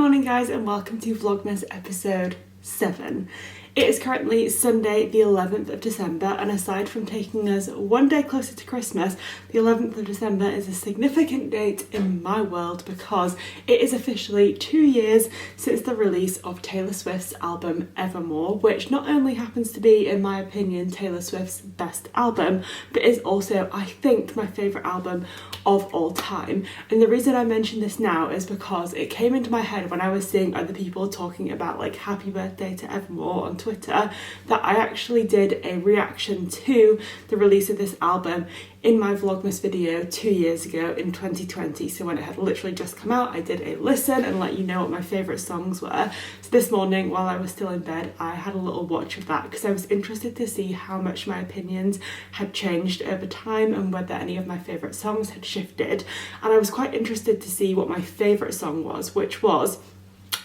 morning guys and welcome to Vlogmas episode 7. It is currently Sunday the 11th of December, and aside from taking us one day closer to Christmas, the 11th of December is a significant date in my world because it is officially 2 years since the release of Taylor Swift's album Evermore, which not only happens to be, in my opinion, Taylor Swift's best album, but is also, I think, my favourite album of all time. And the reason I mention this now is because it came into my head when I was seeing other people talking about like happy birthday to Evermore on Twitter, that I actually did a reaction to the release of this album in my Vlogmas video 2 years ago in 2020. So when it had literally just come out, I did a listen and let you know what my favourite songs were. So this morning, while I was still in bed, I had a little watch of that because I was interested to see how much my opinions had changed over time and whether any of my favourite songs had shifted. And I was quite interested to see what my favourite song was, which was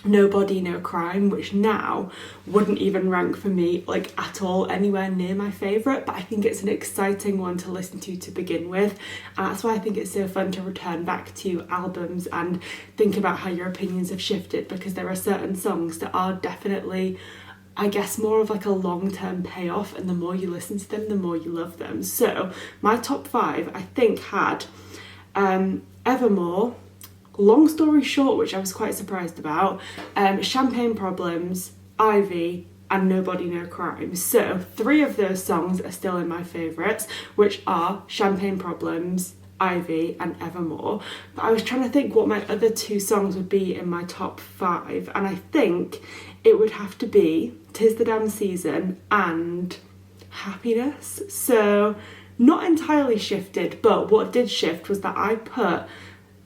No Body, No Crime, which now wouldn't even rank for me like at all anywhere near my favourite, but I think it's an exciting one to listen to begin with, and that's why I think it's so fun to return back to albums and think about how your opinions have shifted, because there are certain songs that are definitely, I guess, more of like a long-term payoff, and the more you listen to them, the more you love them. So my top 5 I think had Evermore, Long Story Short, which I was quite surprised about, Champagne Problems, Ivy, and Nobody No Crime. So 3 of those songs are still in my favourites, which are Champagne Problems, Ivy, and Evermore. But I was trying to think what my other 2 songs would be in my top 5, and I think it would have to be 'Tis the Damn Season and Happiness. So not entirely shifted, but what did shift was that I put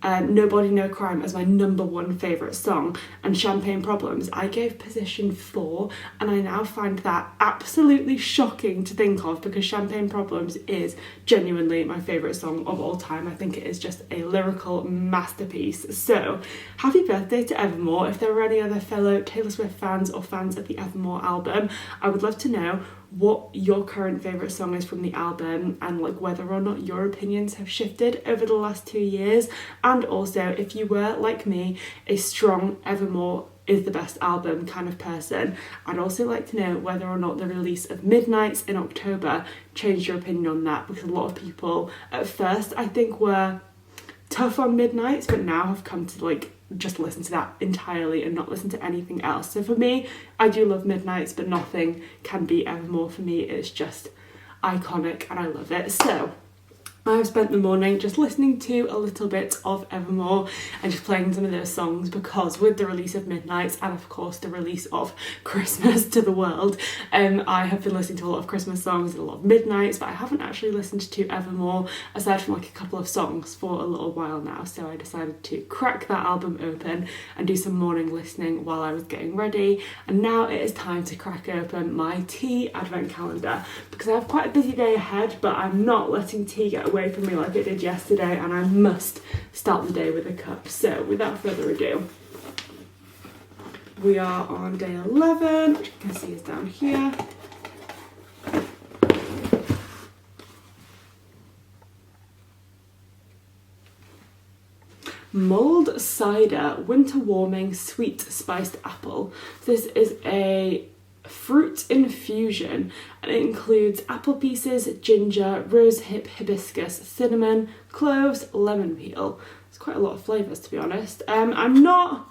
Nobody No Crime as my number 1 favourite song, and Champagne Problems I gave position 4, and I now find that absolutely shocking to think of, because Champagne Problems is genuinely my favourite song of all time. I think it is just a lyrical masterpiece. So happy birthday to Evermore. If there are any other fellow Taylor Swift fans or fans of the Evermore album, I would love to know what your current favourite song is from the album, and like whether or not your opinions have shifted over the last 2 years. And also, if you were, like me, a strong Evermore is the best album kind of person, I'd also like to know whether or not the release of Midnights in October changed your opinion on that, because a lot of people at first I think were tough on Midnights, but now have come to like just listen to that entirely and not listen to anything else. So for me, I do love Midnights, but nothing can beat Evermore for me. It's just iconic and I love it. So I've spent the morning just listening to a little bit of Evermore and just playing some of those songs, because with the release of Midnights and of course the release of Christmas to the world, I have been listening to a lot of Christmas songs and a lot of Midnights, but I haven't actually listened to Evermore aside from like a couple of songs for a little while now. So I decided to crack that album open and do some morning listening while I was getting ready. And now it is time to crack open my tea advent calendar, because I have quite a busy day ahead, but I'm not letting tea get away from me like it did yesterday, and I must start the day with a cup. So without further ado, we are on day 11, which you can see is down here. Mulled cider, winter warming, sweet spiced apple. This is a fruit infusion, and it includes apple pieces, ginger, rosehip, hibiscus, cinnamon, cloves, lemon peel. It's quite a lot of flavours, to be honest. I'm not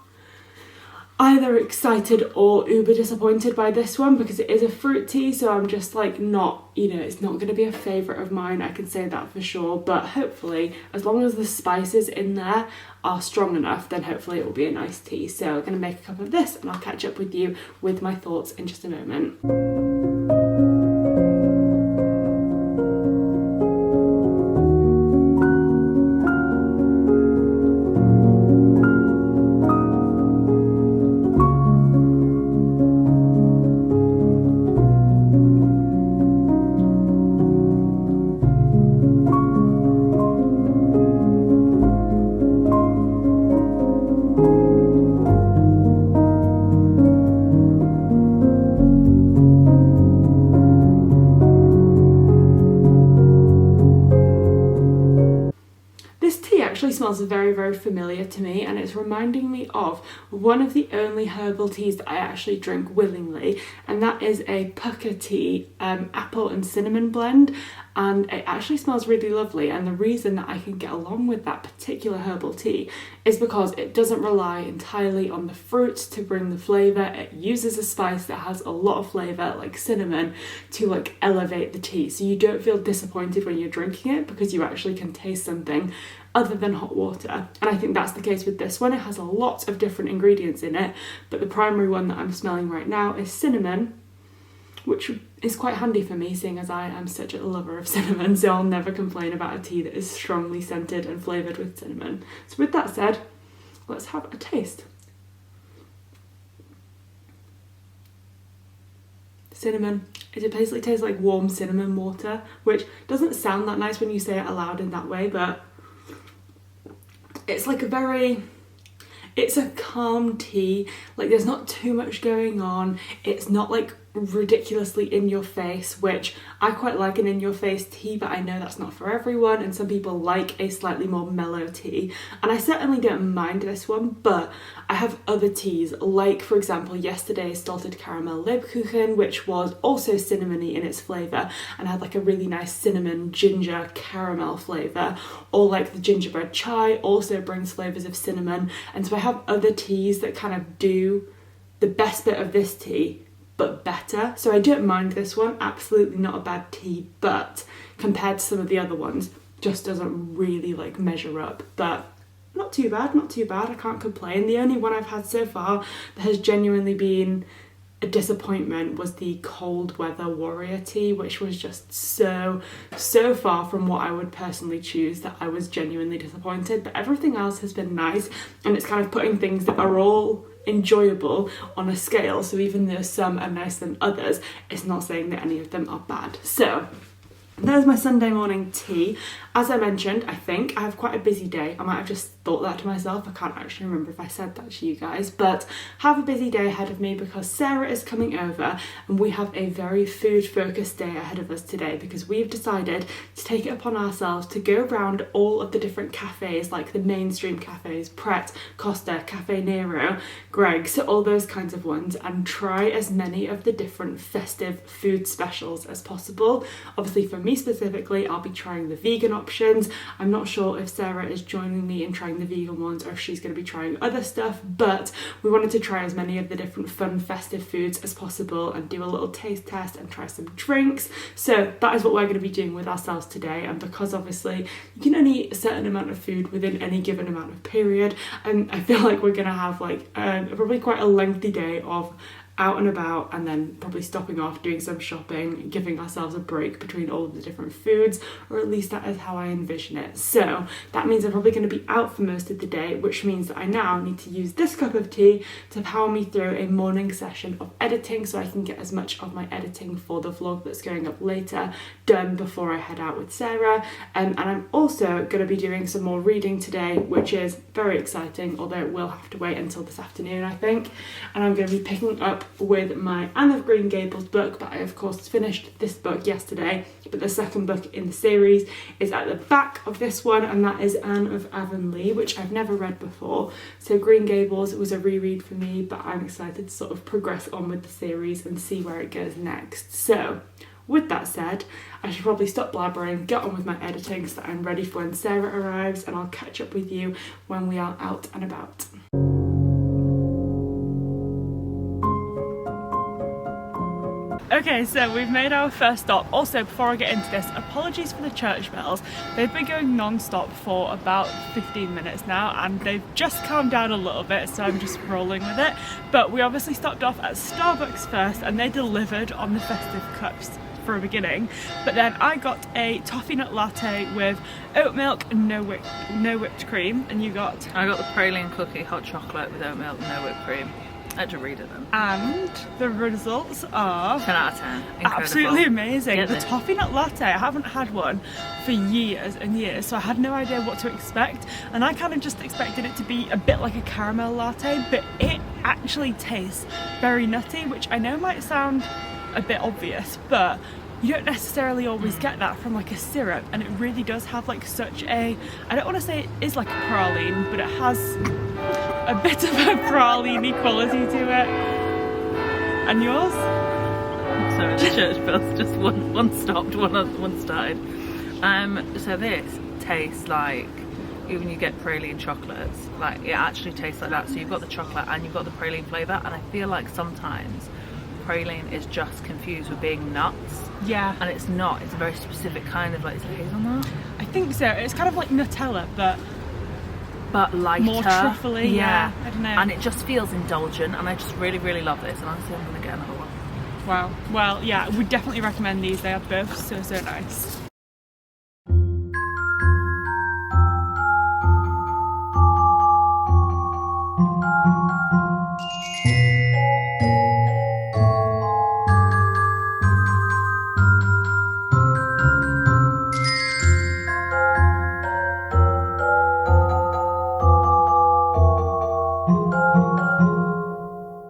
either excited or uber disappointed by this one, because it is a fruit tea, so I'm just like not, you know, it's not going to be a favourite of mine, I can say that for sure. But hopefully, as long as the spices in there are strong enough, then hopefully it will be a nice tea. So I'm going to make a cup of this and I'll catch up with you with my thoughts in just a moment. actually smells very, very familiar to me, and it's reminding me of one of the only herbal teas that I actually drink willingly, and that is a pucker tea, apple and cinnamon blend, and it actually smells really lovely. And the reason that I can get along with that particular herbal tea is because it doesn't rely entirely on the fruits to bring the flavour. It uses a spice that has a lot of flavour, like cinnamon, to like elevate the tea, so you don't feel disappointed when you're drinking it because you actually can taste something other than hot water. And I think that's the case with this one. It has a lot of different ingredients in it, but the primary one that I'm smelling right now is cinnamon, which is quite handy for me, seeing as I am such a lover of cinnamon, so I'll never complain about a tea that is strongly scented and flavoured with cinnamon. So with that said, let's have a taste. Cinnamon. It basically tastes like warm cinnamon water, which doesn't sound that nice when you say it aloud in that way, but it's like it's a calm tea. Like, there's not too much going on. It's not like ridiculously in your face, which I quite like an in your face tea, but I know that's not for everyone, and some people like a slightly more mellow tea, and I certainly don't mind this one. But I have other teas, like for example yesterday's salted caramel Lebkuchen, which was also cinnamony in its flavour and had like a really nice cinnamon ginger caramel flavour, or like the gingerbread chai also brings flavours of cinnamon. And so I have other teas that kind of do the best bit of this tea but better. So I don't mind this one, absolutely not a bad tea, but compared to some of the other ones, just doesn't really like measure up. But not too bad, not too bad, I can't complain. The only one I've had so far that has genuinely been a disappointment was the cold weather warrior tea, which was just so far from what I would personally choose that I was genuinely disappointed. But everything else has been nice, and it's kind of putting things that are all enjoyable on a scale. So even though some are nicer than others, it's not saying that any of them are bad. So there's my Sunday morning tea. As I mentioned, I think I have quite a busy day. I might have just thought that to myself. I can't actually remember if I said that to you guys, but have a busy day ahead of me because Sarah is coming over and we have a very food focused day ahead of us today, because we've decided to take it upon ourselves to go around all of the different cafes, like the mainstream cafes, Pret, Costa, Cafe Nero, Greg's, all those kinds of ones, and try as many of the different festive food specials as possible. Obviously for me specifically, I'll be trying the vegan options. I'm not sure if Sarah is joining me in trying the vegan ones or if she's going to be trying other stuff, but we wanted to try as many of the different fun festive foods as possible and do a little taste test and try some drinks. So that is what we're going to be doing with ourselves today. And because obviously you can only eat a certain amount of food within any given amount of period, and I feel like we're going to have like probably quite a lengthy day of out and about, and then probably stopping off, doing some shopping, giving ourselves a break between all of the different foods, or at least that is how I envision it. So that means I'm probably going to be out for most of the day, which means that I now need to use this cup of tea to power me through a morning session of editing so I can get as much of my editing for the vlog that's going up later done before I head out with Sarah. And I'm also going to be doing some more reading today, which is very exciting, although it will have to wait until this afternoon, I think. And I'm going to be picking up with my Anne of Green Gables book, but I of course finished this book yesterday, but the second book in the series is at the back of this one, and that is Anne of Avonlea, which I've never read before. So Green Gables was a reread for me, but I'm excited to sort of progress on with the series and see where it goes next. So with that said, I should probably stop blabbering, get on with my editing so that I'm ready for when Sarah arrives, and I'll catch up with you when we are out and about. Okay, so we've made our first stop. Also, before I get into this, apologies for the church bells. They've been going non-stop for about 15 minutes now, and they've just calmed down a little bit, so I'm just rolling with it. But we obviously stopped off at Starbucks first, and they delivered on the festive cups for a beginning. But then I got a toffee nut latte with oat milk and no whipped cream, and you got? I got the praline cookie hot chocolate with oat milk and no whipped cream. I had to read it then. And the results are 10 out of 10. Incredible. Absolutely amazing. Get The this. toffee nut latte, I haven't had one for years and years, so I had no idea what to expect, and I kind of just expected it to be a bit like a caramel latte, but it actually tastes very nutty, which I know might sound a bit obvious, but you don't necessarily always get that from like a syrup, and it really does have like such a, I don't want to say it is like a praline, but it has a bit of a praline quality to it. And yours? Sorry, the church bells just one stopped, one started. So this tastes like, even when you get praline chocolates, like it actually tastes like that. So you've got the chocolate and you've got the praline flavour, and I feel like sometimes praline is just confused with being nuts. Yeah. And it's not, it's a very specific kind of, like, is it hazelnut? I think so. It's kind of like Nutella, but lighter. More truffly, yeah. I don't know. And it just feels indulgent, and I just really, really love this, and honestly I'm going to get another one. Wow. Well, yeah, I would definitely recommend these. They are both so, so nice.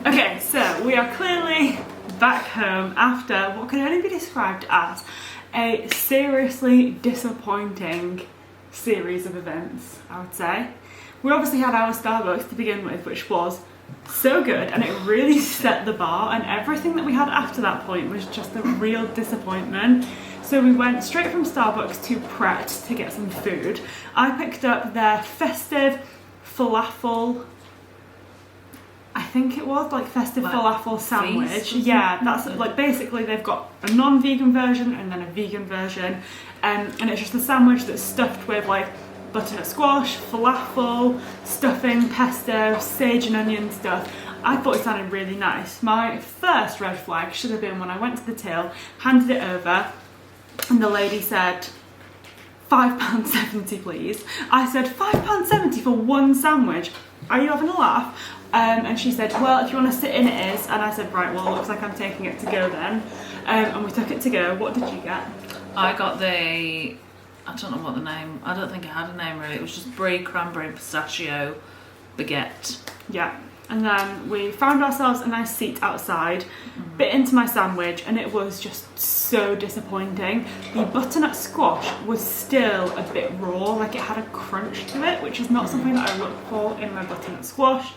Okay, so we are clearly back home after what can only be described as a seriously disappointing series of events, I would say. We obviously had our Starbucks to begin with, which was so good, and it really set the bar, and everything that we had after that point was just a real disappointment. So we went straight from Starbucks to Pret to get some food. I picked up their festive falafel, I think it was like festive like falafel sandwich. Yeah, that's like basically they've got a non-vegan version and then a vegan version, and it's just a sandwich that's stuffed with like butternut squash, falafel, stuffing, pesto, sage and onion stuff. I thought it sounded really nice. My first red flag should have been when I went to the till, handed it over, and the lady said, £5.70 please. I said, £5.70 for one sandwich? Are you having a laugh? And she said, well, if you want to sit in it is. And I said, right, well, it looks like I'm taking it to go then. And we took it to go. What did you get? I got the, I don't know what the name, I don't think it had a name really. It was just brie, cranberry and pistachio baguette. Yeah. And then we found ourselves a nice seat outside, bit into my sandwich, and it was just so disappointing. The butternut squash was still a bit raw, like it had a crunch to it, which is not something that I look for in my butternut squash.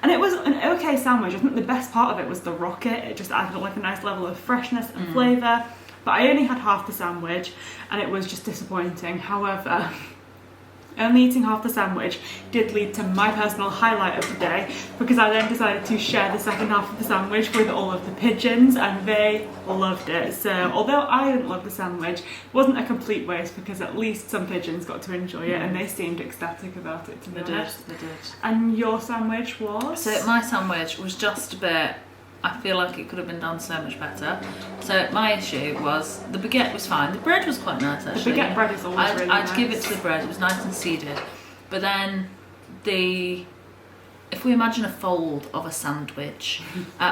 And it was an okay sandwich. I think the best part of it was the rocket. It just added like a nice level of freshness and flavour. But I only had half the sandwich, and it was just disappointing. However, only eating half the sandwich did lead to my personal highlight of the day, because I then decided to share the second half of the sandwich with all of the pigeons, and they loved it. So although I didn't love the sandwich, it wasn't a complete waste, because at least some pigeons got to enjoy it, and they seemed ecstatic about it, to be honest. They did. And your sandwich was? So my sandwich was just a bit, I feel like it could have been done so much better. So my issue was the baguette was fine. The bread was quite nice actually. The baguette bread is always really nice. I'd give it to the bread. It was nice and seeded. But then if we imagine a fold of a sandwich,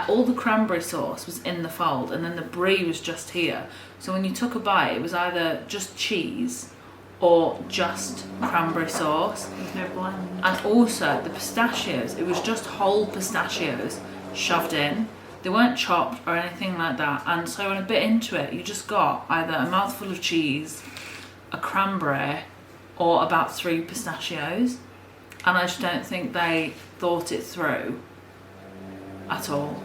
all the cranberry sauce was in the fold, and then the brie was just here. So when you took a bite, it was either just cheese or just cranberry sauce. There's no blend. And also the pistachios, it was just whole pistachios shoved in. They weren't chopped or anything like that, and so when I bit into it, you just got either a mouthful of cheese, a cranberry, or about 3 pistachios, and I just don't think they thought it through at all.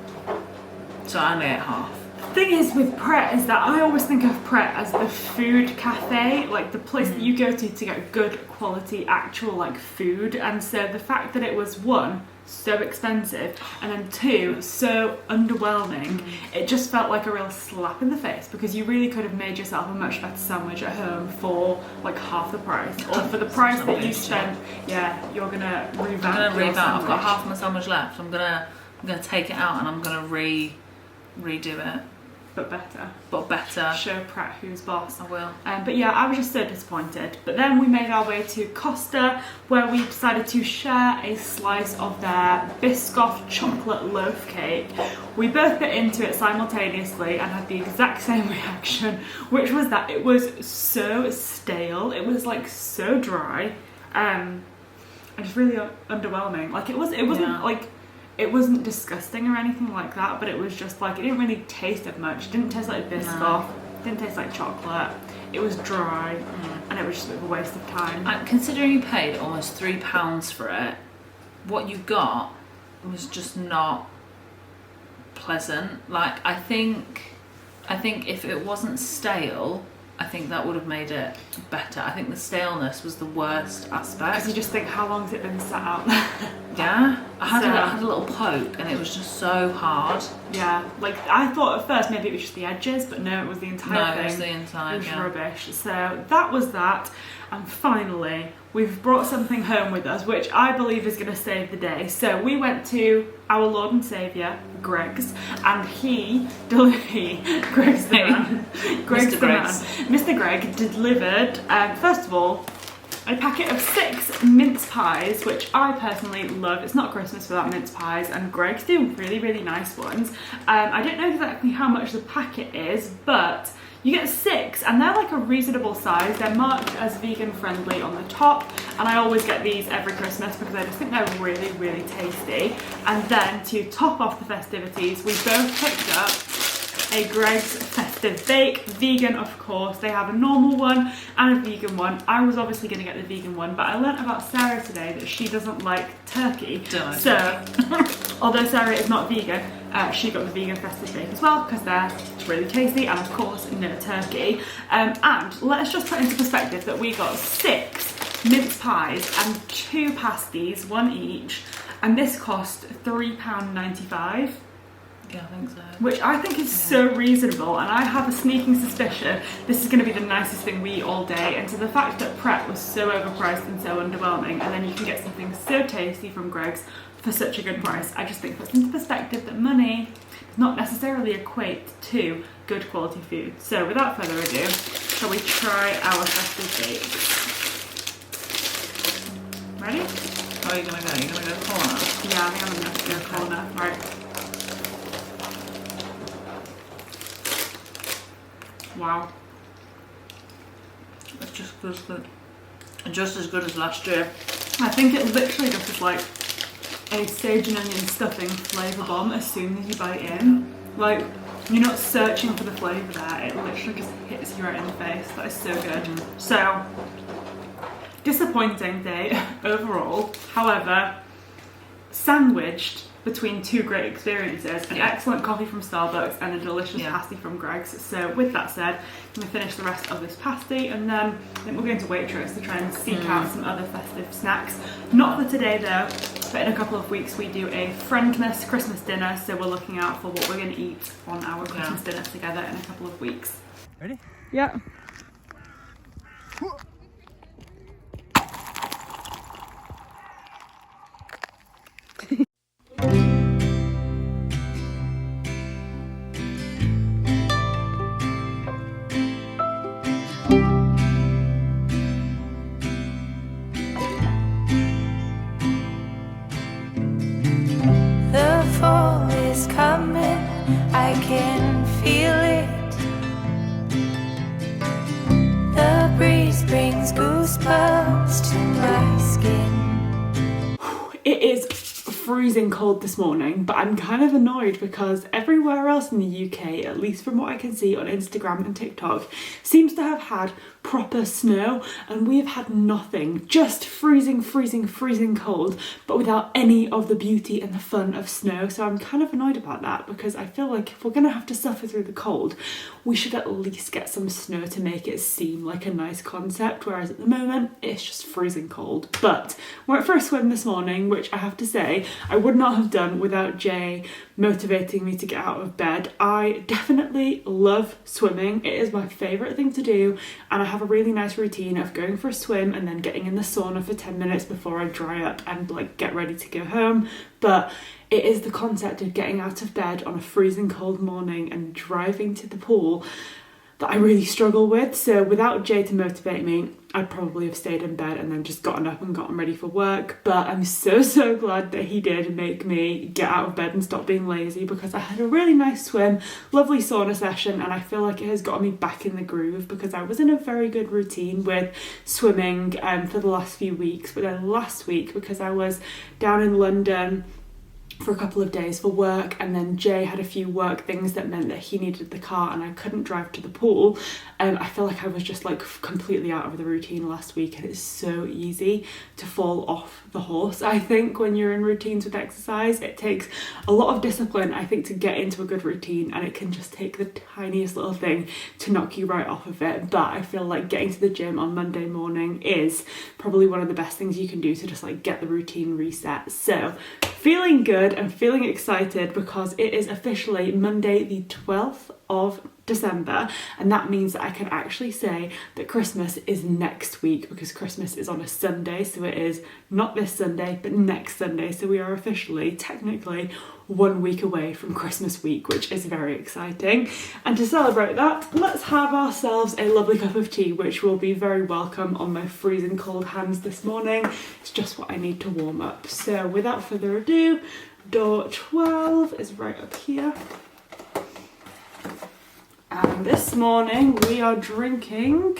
So I only ate half. The thing is with Pret is that I always think of Pret as the food cafe, like the place that you go to get good quality actual like food, and so the fact that it was one, so expensive, and then 2, so underwhelming, it just felt like a real slap in the face, because you really could have made yourself a much better sandwich at home for like half the price, or for the price that you spent. Yeah, you're gonna revamp. I'm gonna revamp. I've got half my sandwich left. I'm gonna take it out and I'm gonna redo it. But better. Show Pret who's boss. I will. But yeah, I was just so disappointed. But then we made our way to Costa, where we decided to share a slice of their Biscoff chocolate loaf cake. We both bit into it simultaneously and had the exact same reaction, which was that it was so stale. It was like so dry, and just really underwhelming. Like it wasn't like. It wasn't disgusting or anything like that, but it was just like, it didn't really taste of much. It didn't taste like Biscoff. didn't taste like chocolate. It was dry, and it was just a bit of a waste of time. And considering you paid almost £3 for it, what you got was just not pleasant. Like, I think if it wasn't stale, I think that would have made it better. I think the staleness was the worst aspect. Because you just think, how long has it been sat out there? Yeah, I had a little poke and it was just so hard. Yeah, like I thought at first maybe it was just the edges, but no, it was the entire thing. No, it was the inside. It was rubbish. So that was that, and finally we've brought something home with us, which I believe is going to save the day. So we went to our Lord and Saviour, Greg's, and Greg's the man. Greg's the man. Mr. Greg delivered, first of all, a packet of 6 mince pies, which I personally love. It's not Christmas without mince pies, and Greg's doing really, really nice ones. I don't know exactly how much the packet is, but you get 6, and they're like a reasonable size. They're marked as vegan friendly on the top, and I always get these every Christmas because I just think they're really, really tasty. And then to top off the festivities, we both picked up a Greg's festive bake, vegan of course. They have a normal one and a vegan one. I was obviously going to get the vegan one, but I learnt about Sarah today that she doesn't like turkey. So, although Sarah is not vegan, she got the vegan festive bake as well because they're really tasty, and of course no turkey. And let's just put into perspective that we got 6 mince pies and 2 pasties, 1 each, and this cost £3.95. Yeah, I think so. Which I think is so reasonable, and I have a sneaking suspicion this is going to be the nicest thing we eat all day. And so the fact that Pret was so overpriced and so underwhelming, and then you can get something so tasty from Greg's for such a good price, I just think puts into perspective that money does not necessarily equate to good quality food. So without further ado, shall we try our festive bakes? Ready? How are you going to go? Are you going to go corner? Yeah, I think I'm going to go corner. Right. Wow. It's just as good as last year. I think it literally just is like a sage and onion stuffing flavour bomb as soon as you bite in. Like, you're not searching for the flavour there, it literally just hits you right in the face. That is so good. So, disappointing day overall. However, sandwiched between 2 great experiences, an excellent coffee from Starbucks and a delicious pasty from Greg's. So with that said, I'm going to finish the rest of this pasty, and then I think we're going to Waitrose to try and seek out some other festive snacks. Not for today though, but in a couple of weeks we do a Friendmas Christmas dinner, so we're looking out for what we're going to eat on our Christmas dinner together in a couple of weeks. Ready? Yeah. I can feel it. The breeze brings goosebumps to my skin. It is freezing cold this morning, but I'm kind of annoyed because everywhere else in the UK, at least from what I can see on Instagram and TikTok, seems to have had proper snow, and we have had nothing. Just freezing cold, but without any of the beauty and the fun of snow. So I'm kind of annoyed about that, because I feel like if we're gonna have to suffer through the cold, we should at least get some snow to make it seem like a nice concept, whereas at the moment it's just freezing cold. But went for a swim this morning, which I have to say I would not have done without Jay motivating me to get out of bed. I definitely love swimming. It is my favourite thing to do, and I have a really nice routine of going for a swim and then getting in the sauna for 10 minutes before I dry up and like get ready to go home. But it is the concept of getting out of bed on a freezing cold morning and driving to the pool that I really struggle with. So without Jay to motivate me, I'd probably have stayed in bed and then just gotten up and gotten ready for work. But I'm so glad that he did make me get out of bed and stop being lazy, because I had a really nice swim, lovely sauna session, and I feel like it has got me back in the groove, because I was in a very good routine with swimming for the last few weeks. But then last week, because I was down in London for a couple of days for work, and then Jay had a few work things that meant that he needed the car and I couldn't drive to the pool. I feel like I was just like completely out of the routine last week, and it's so easy to fall off the horse. I think when you're in routines with exercise, it takes a lot of discipline, I think, to get into a good routine, and it can just take the tiniest little thing to knock you right off of it. But I feel like getting to the gym on Monday morning is probably one of the best things you can do to just like get the routine reset. So feeling good and feeling excited because it is officially Monday the 12th of December, and that means that I can actually say that Christmas is next week, because Christmas is on a Sunday, so it is not this Sunday but next Sunday. So we are officially technically 1 week away from Christmas week, which is very exciting. And to celebrate that, let's have ourselves a lovely cup of tea, which will be very welcome on my freezing cold hands this morning. It's just what I need to warm up. So without further ado, door 12 is right up here. And this morning we are drinking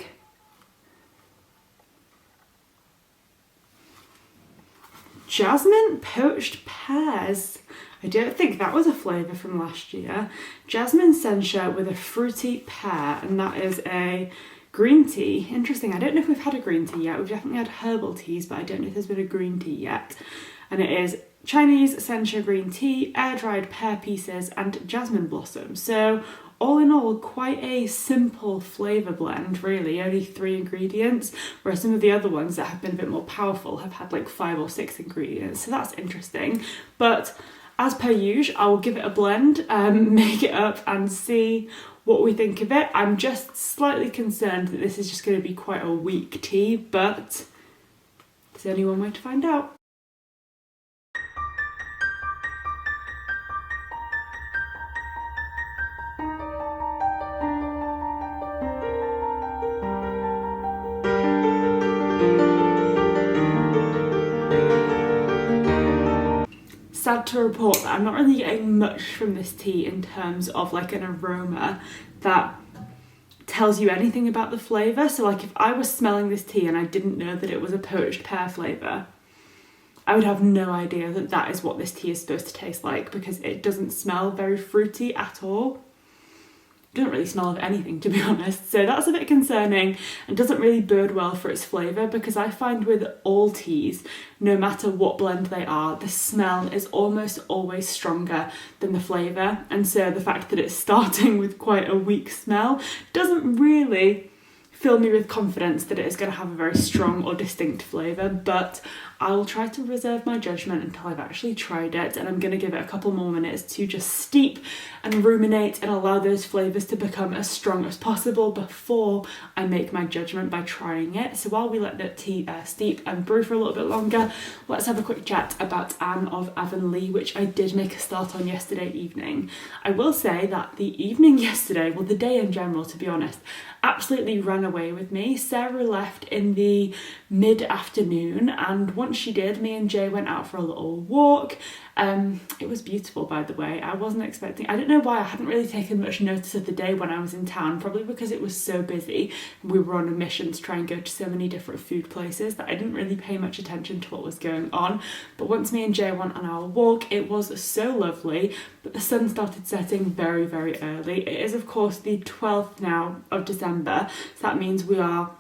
jasmine poached pears. I don't think that was a flavour from last year. Jasmine sencha with a fruity pear, and that is a green tea. Interesting, I don't know if we've had a green tea yet. We've definitely had herbal teas, but I don't know if there's been a green tea yet. And it is Chinese sencha green tea, air-dried pear pieces and jasmine blossom. So all in all, quite a simple flavour blend, really, only 3 ingredients, whereas some of the other ones that have been a bit more powerful have had like 5 or 6 ingredients, so that's interesting. But as per usual, I will give it a blend, make it up and see what we think of it. I'm just slightly concerned that this is just going to be quite a weak tea, but there's only one way to find out. Sad to report that I'm not really getting much from this tea in terms of like an aroma that tells you anything about the flavour. So like if I was smelling this tea and I didn't know that it was a poached pear flavour, I would have no idea that that is what this tea is supposed to taste like, because it doesn't smell very fruity at all. It doesn't really smell of anything, to be honest, so that's a bit concerning and doesn't really bode well for its flavour, because I find with all teas, no matter what blend they are, the smell is almost always stronger than the flavour, and so the fact that it's starting with quite a weak smell doesn't really fill me with confidence that it is going to have a very strong or distinct flavour. But I'll try to reserve my judgment until I've actually tried it, and I'm going to give it a couple more minutes to just steep and ruminate and allow those flavours to become as strong as possible before I make my judgment by trying it. So while we let the tea steep and brew for a little bit longer, let's have a quick chat about Anne of Avonlea, which I did make a start on yesterday evening. I will say that the evening yesterday, well the day in general to be honest, absolutely ran away with me. Sarah left in the mid-afternoon, and once she did, me and Jay went out for a little walk. It was beautiful, by the way. I wasn't expecting, I don't know why I hadn't really taken much notice of the day when I was in town, probably because it was so busy. We were on a mission to try and go to so many different food places that I didn't really pay much attention to what was going on. But once me and Jay went on our walk, it was so lovely, but the sun started setting very, very early. It is, of course, the 12th now of December, so that means we are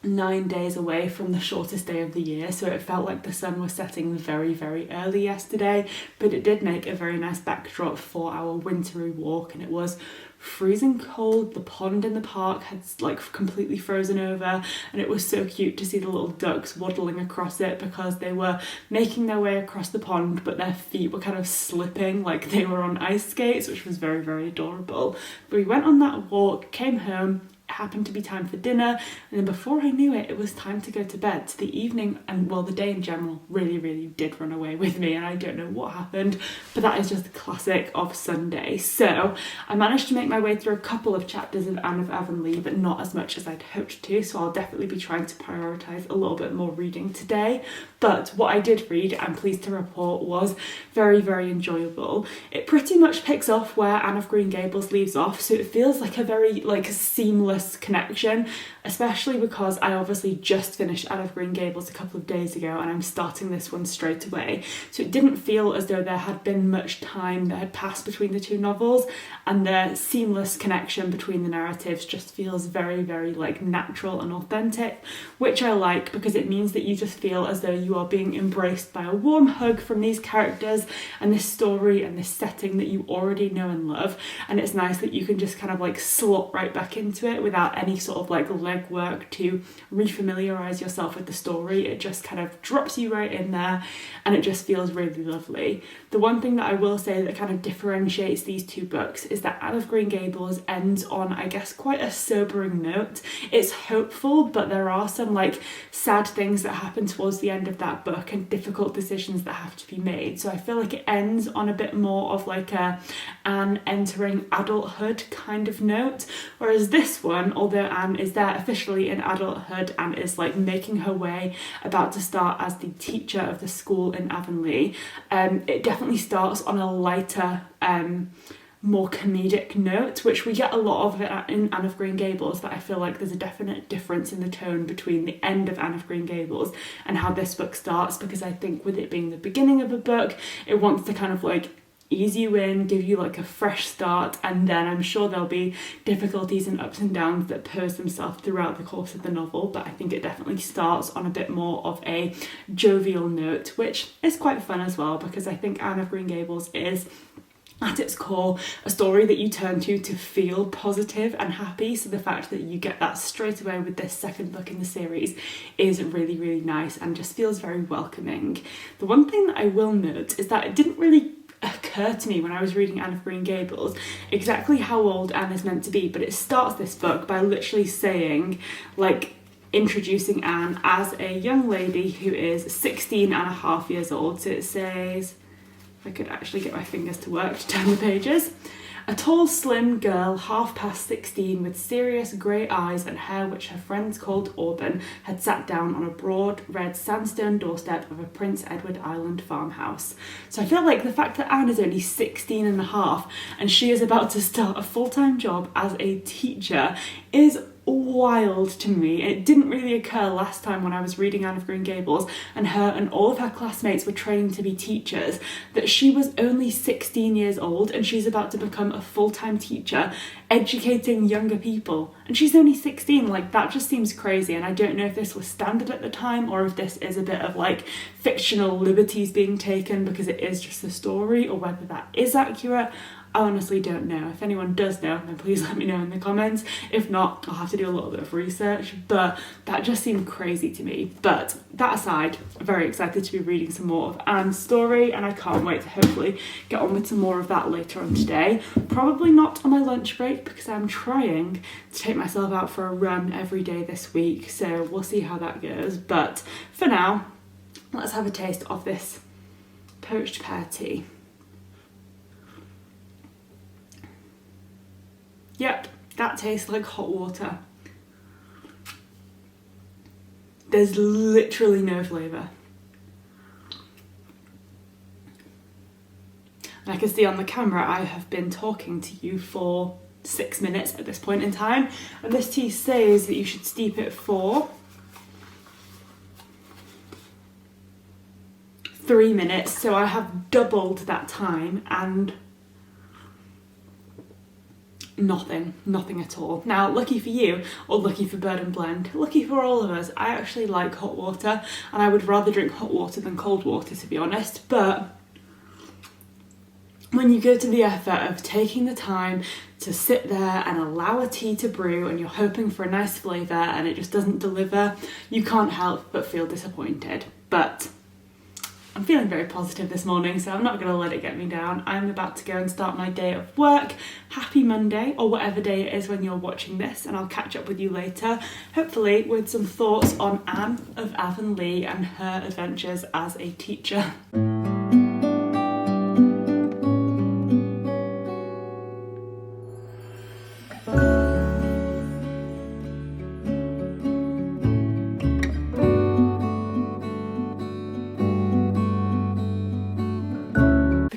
9 days away from the shortest day of the year, so it felt like the sun was setting very, very early yesterday, but it did make a very nice backdrop for our wintry walk, and it was freezing cold. The pond in the park had like completely frozen over, and it was so cute to see the little ducks waddling across it, because they were making their way across the pond but their feet were kind of slipping like they were on ice skates, which was very, very adorable. But we went on that walk, came home, it happened to be time for dinner, and then before I knew it, it was time to go to bed. So the evening, and well, the day in general really, really did run away with me, and I don't know what happened, but that is just the classic of Sunday. So I managed to make my way through a couple of chapters of Anne of Avonlea, but not as much as I'd hoped to, so I'll definitely be trying to prioritise a little bit more reading today. But what I did read, I'm pleased to report, was very, very enjoyable. It pretty much picks off where Anne of Green Gables leaves off, so it feels like a very seamless seamless connection, especially because I obviously just finished Anne of Green Gables a couple of days ago and I'm starting this one straight away. So it didn't feel as though there had been much time that had passed between the two novels, and the seamless connection between the narratives just feels very, very like natural and authentic, which I like because it means that you just feel as though you are being embraced by a warm hug from these characters and this story and this setting that you already know and love. And it's nice that you can just kind of like slot right back into it without any sort of like legwork to refamiliarize yourself with the story. It just kind of drops you right in there and it just feels really lovely. The one thing that I will say that kind of differentiates these two books is that Anne of Green Gables ends on, I guess, quite a sobering note. It's hopeful, but there are some like sad things that happen towards the end of that book and difficult decisions that have to be made. So I feel like it ends on a bit more of like a Anne entering adulthood kind of note, whereas this one, although Anne is there officially in adulthood and is like making her way, about to start as the teacher of the school in Avonlea, it definitely starts on a lighter, more comedic note, which we get a lot of it in Anne of Green Gables, but I feel like there's a definite difference in the tone between the end of Anne of Green Gables and how this book starts, because I think with it being the beginning of a book, it wants to kind of like ease you in, give you like a fresh start, and then I'm sure there'll be difficulties and ups and downs that pose themselves throughout the course of the novel, but I think it definitely starts on a bit more of a jovial note, which is quite fun as well, because I think Anne of Green Gables is at its core a story that you turn to feel positive and happy, so the fact that you get that straight away with this second book in the series is really, really nice and just feels very welcoming. The one thing that I will note is that it didn't really occur to me when I was reading Anne of Green Gables exactly how old Anne is meant to be, but it starts this book by literally saying, like, introducing Anne as a young lady who is 16 and a half years old. So it says, if I could actually get my fingers to work to turn the pages, a tall, slim girl, half past 16, with serious grey eyes and hair which her friends called auburn, had sat down on a broad red sandstone doorstep of a Prince Edward Island farmhouse. So I feel like the fact that Anne is only 16 and a half and she is about to start a full-time job as a teacher is wild to me. It didn't really occur last time when I was reading Anne of Green Gables and her and all of her classmates were training to be teachers, that she was only 16 years old and she's about to become a full-time teacher educating younger people, and she's only 16. Like, that just seems crazy, and I don't know if this was standard at the time or if this is a bit of like fictional liberties being taken because it is just a story, or whether that is accurate. I honestly don't know. If anyone does know, then please let me know in the comments. If not, I'll have to do a little bit of research, but that just seemed crazy to me. But that aside, I'm very excited to be reading some more of Anne's story, and I can't wait to hopefully get on with some more of that later on today. Probably not on my lunch break because I'm trying to take myself out for a run every day this week, so we'll see how that goes. But for now, let's have a taste of this poached pear tea. Yep, that tastes like hot water. There's literally no flavour. And I can see on the camera I have been talking to you for 6 minutes at this point in time, and this tea says that you should steep it for 3 minutes, so I have doubled that time and nothing at all. Now, lucky for you, or lucky for Bird and Blend, lucky for all of us, I actually like hot water, and I would rather drink hot water than cold water, to be honest. But when you go to the effort of taking the time to sit there and allow a tea to brew and you're hoping for a nice flavour and it just doesn't deliver, you can't help but feel disappointed. But I'm feeling very positive this morning, so I'm not going to let it get me down. I'm about to go and start my day of work. Happy Monday, or whatever day it is when you're watching this, and I'll catch up with you later, hopefully with some thoughts on Anne of Avonlea and her adventures as a teacher.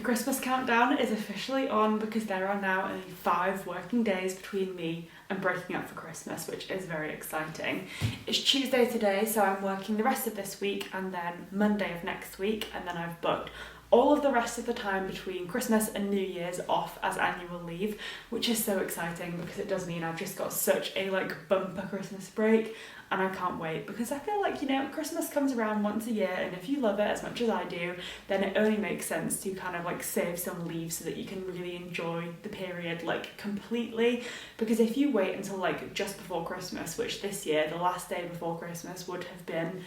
Christmas countdown lockdown is officially on because there are now only 5 working days between me and breaking up for Christmas, which is very exciting. It's Tuesday today, so I'm working the rest of this week and then Monday of next week, and then I've booked all of the rest of the time between Christmas and New Year's off as annual leave, which is so exciting because it does mean I've just got such a bumper Christmas break, and I can't wait because I feel like, you know, Christmas comes around once a year, and if you love it as much as I do, then it only makes sense to kind of save some leave so that you can really enjoy the period completely. Because if you wait until just before Christmas, which this year the last day before Christmas would have been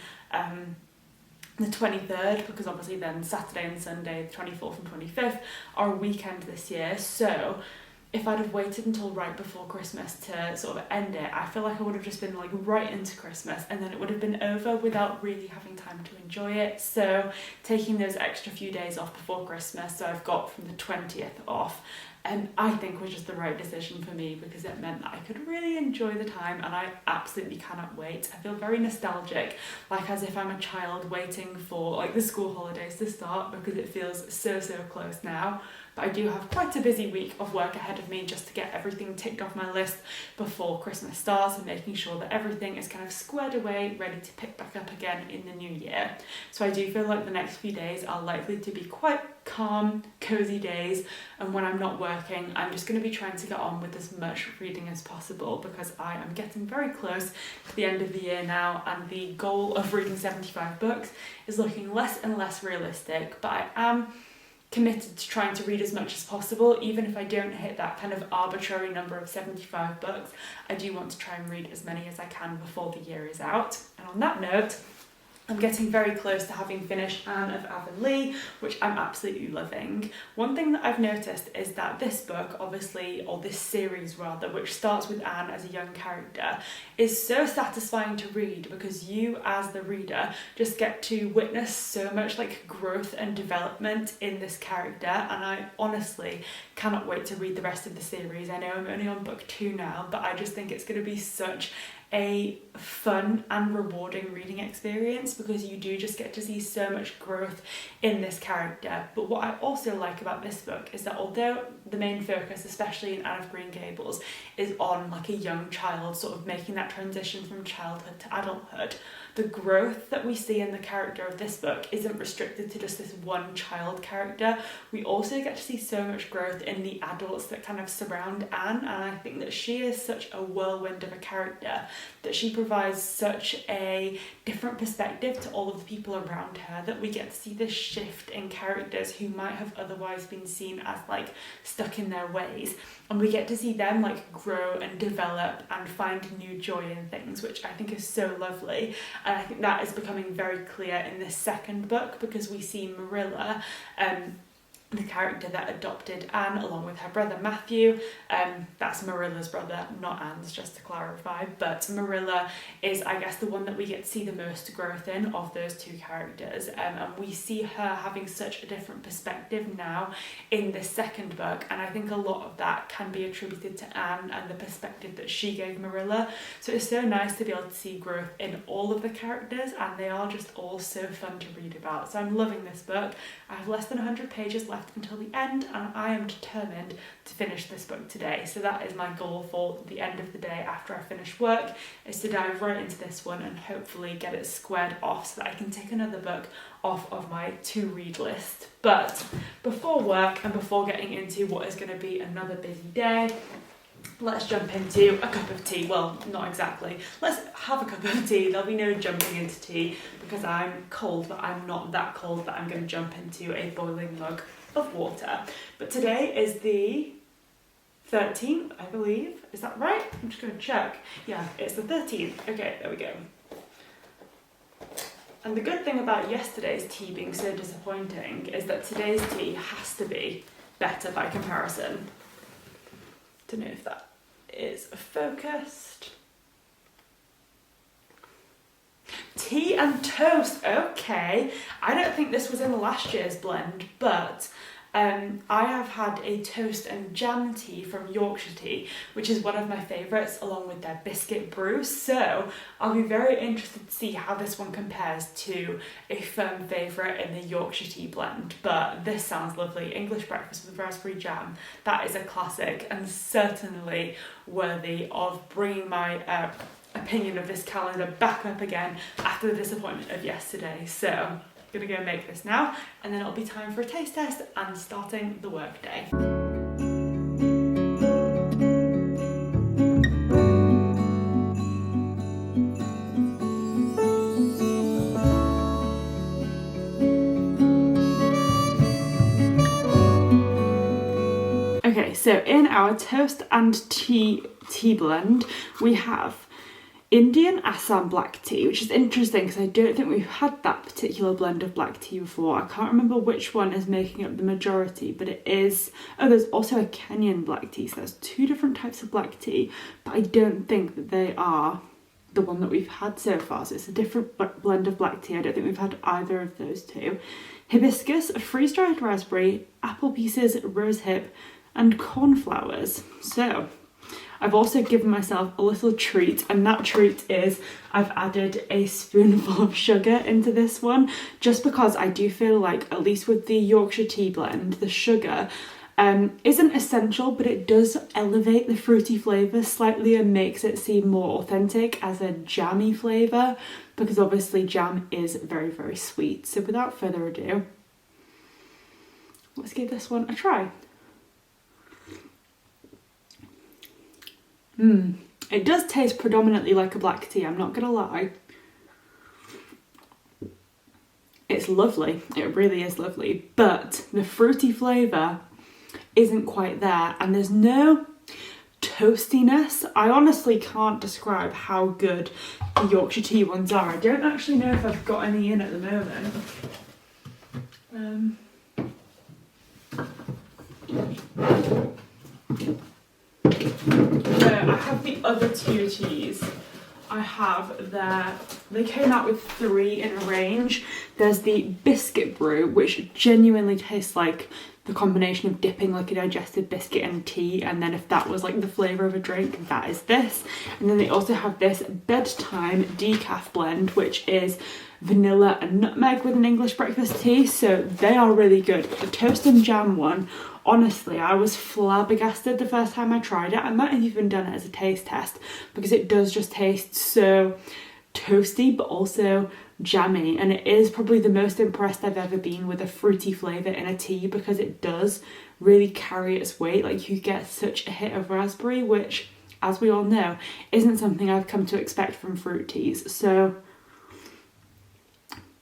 the 23rd, because obviously then Saturday and Sunday, the 24th and 25th, are a weekend this year. So if I'd have waited until right before Christmas to sort of end it, I feel like I would have just been right into Christmas, and then it would have been over without really having time to enjoy it. So taking those extra few days off before Christmas, so I've got from the 20th off, I think was just the right decision for me because it meant that I could really enjoy the time, and I absolutely cannot wait. I feel very nostalgic, as if I'm a child waiting for the school holidays to start, because it feels so close now. But I do have quite a busy week of work ahead of me just to get everything ticked off my list before Christmas starts, and making sure that everything is kind of squared away, ready to pick back up again in the new year. So I do feel like the next few days are likely to be quite calm, cozy days, and when I'm not working, I'm just going to be trying to get on with as much reading as possible, because I am getting very close to the end of the year now, and the goal of reading 75 books is looking less and less realistic, but I am committed to trying to read as much as possible. Even if I don't hit that kind of arbitrary number of 75 books, I do want to try and read as many as I can before the year is out. And on that note, I'm getting very close to having finished Anne of Avonlea, which I'm absolutely loving. One thing that I've noticed is that this book, obviously, or this series rather, which starts with Anne as a young character, is so satisfying to read because you, as the reader, just get to witness so much growth and development in this character, and I honestly cannot wait to read the rest of the series. I know I'm only on book 2 now, but I just think it's going to be such a fun and rewarding reading experience because you do just get to see so much growth in this character. But what I also like about this book is that although the main focus, especially in Anne of Green Gables, is on a young child sort of making that transition from childhood to adulthood, the growth that we see in the character of this book isn't restricted to just this one child character. We also get to see so much growth in the adults that kind of surround Anne, and I think that she is such a whirlwind of a character, that she provides such a different perspective to all of the people around her, that we get to see this shift in characters who might have otherwise been seen as stuck in their ways, and we get to see them grow and develop and find new joy in things, which I think is so lovely. And I think that is becoming very clear in this second book, because we see Marilla, the character that adopted Anne along with her brother Matthew. That's Marilla's brother, not Anne's, just to clarify, but Marilla is, I guess, the one that we get to see the most growth in of those two characters, and we see her having such a different perspective now in this second book, and I think a lot of that can be attributed to Anne and the perspective that she gave Marilla. So it's so nice to be able to see growth in all of the characters, and they are just all so fun to read about. So I'm loving this book. I have less than 100 pages left until the end, and I am determined to finish this book today. So that is my goal for the end of the day after I finish work, is to dive right into this one and hopefully get it squared off so that I can take another book off of my to-read list. But before work and before getting into what is going to be another busy day, let's jump into a cup of tea. Well, not exactly. Let's have a cup of tea. There'll be no jumping into tea because I'm cold, but I'm not that cold that I'm going to jump into a boiling mug of water. But today is the 13th, I believe. Is that right? I'm just going to check. Yeah, it's the 13th. Okay, there we go. And the good thing about yesterday's tea being so disappointing is that today's tea has to be better by comparison. Don't know if that is focused. Tea and toast, okay. I don't think this was in last year's blend, but I have had a toast and jam tea from Yorkshire Tea, which is one of my favourites, along with their biscuit brew. So I'll be very interested to see how this one compares to a firm favourite in the Yorkshire Tea blend. But this sounds lovely. English breakfast with raspberry jam. That is a classic and certainly worthy of bringing my opinion of this calendar back up again after the disappointment of yesterday. So I'm gonna go make this now, and then it'll be time for a taste test and starting the workday. Okay, so in our toast and tea blend, we have Indian Assam black tea, which is interesting because I don't think we've had that particular blend of black tea before. I can't remember which one is making up the majority, but it is... Oh, there's also a Kenyan black tea, so there's two different types of black tea, but I don't think that they are the one that we've had so far, so it's a different blend of black tea. I don't think we've had either of those two. Hibiscus, freeze-dried raspberry, apple pieces, rosehip, and cornflowers. So I've also given myself a little treat, and that treat is I've added a spoonful of sugar into this one, just because I do feel like, at least with the Yorkshire Tea blend, the sugar isn't essential, but it does elevate the fruity flavour slightly and makes it seem more authentic as a jammy flavour, because obviously jam is very, very sweet. So without further ado, let's give this one a try. It does taste predominantly like a black tea, I'm not gonna lie. It's lovely, it really is lovely, but the fruity flavour isn't quite there, and there's no toastiness. I honestly can't describe how good the Yorkshire Tea ones are. I don't actually know if I've got any in at the moment. I have the other two teas. I have they came out with 3 in a range. There's the biscuit brew, which genuinely tastes like the combination of dipping like a digested biscuit in tea, and then if that was like the flavour of a drink, that is this. And then they also have this bedtime decaf blend, which is vanilla and nutmeg with an English breakfast tea, so they are really good. But the toast and jam one, honestly, I was flabbergasted the first time I tried it. I might have even done it as a taste test, because it does just taste so toasty but also jammy, and it is probably the most impressed I've ever been with a fruity flavour in a tea, because it does really carry its weight. Like, you get such a hit of raspberry, which, as we all know, isn't something I've come to expect from fruit teas. So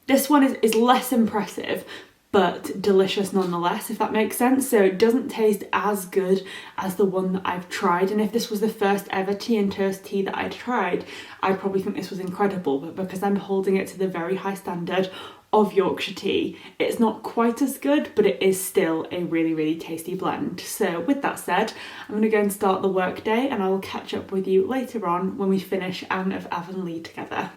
this one is less impressive, but delicious nonetheless, if that makes sense. So it doesn't taste as good as the one that I've tried, and if this was the first ever tea and toast tea that I'd tried, I'd probably think this was incredible, but because I'm holding it to the very high standard of Yorkshire Tea, it's not quite as good, but it is still a really, really tasty blend. So with that said, I'm gonna go and start the workday, and I will catch up with you later on when we finish Anne of Avonlea together.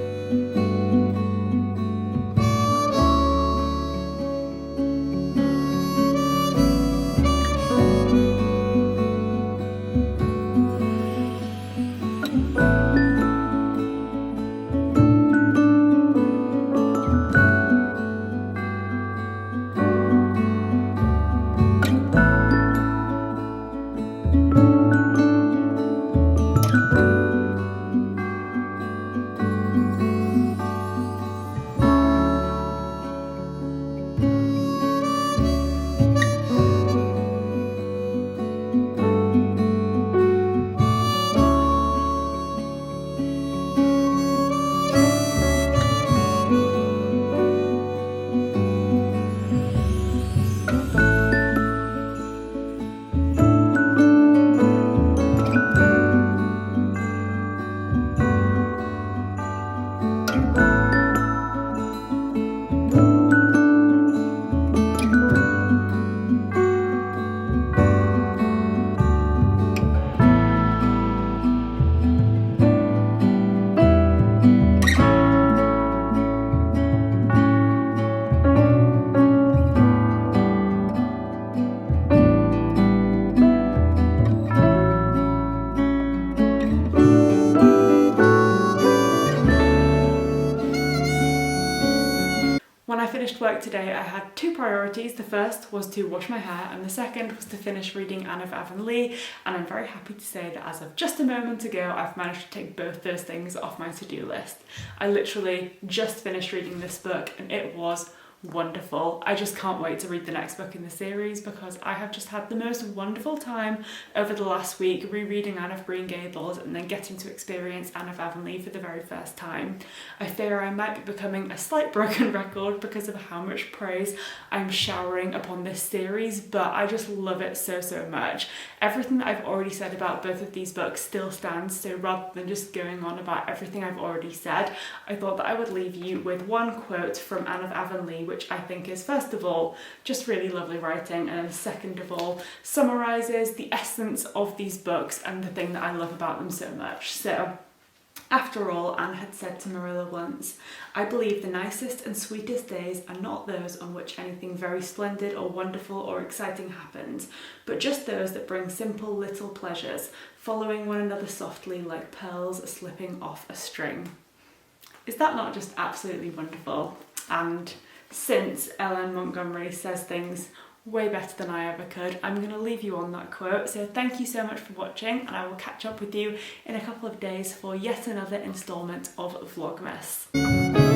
When I finished work today, I had two priorities. The first was to wash my hair and the second was to finish reading Anne of Avonlea, and I'm very happy to say that as of just a moment ago, I've managed to take both those things off my to-do list. I literally just finished reading this book and it was wonderful. I just can't wait to read the next book in the series because I have just had the most wonderful time over the last week rereading Anne of Green Gables and then getting to experience Anne of Avonlea for the very first time. I fear I might be becoming a slight broken record because of how much praise I'm showering upon this series, but I just love it so much. Everything that I've already said about both of these books still stands, so rather than just going on about everything I've already said, I thought that I would leave you with one quote from Anne of Avonlea, which I think is, first of all, just really lovely writing, and second of all, summarises the essence of these books and the thing that I love about them so much. So, after all, Anne had said to Marilla once, I believe the nicest and sweetest days are not those on which anything very splendid or wonderful or exciting happens, but just those that bring simple little pleasures, following one another softly like pearls slipping off a string. Is that not just absolutely wonderful? And since Ellen Montgomery says things way better than I ever could, I'm going to leave you on that quote. So thank you so much for watching, and I will catch up with you in a couple of days for yet another instalment of Vlogmas.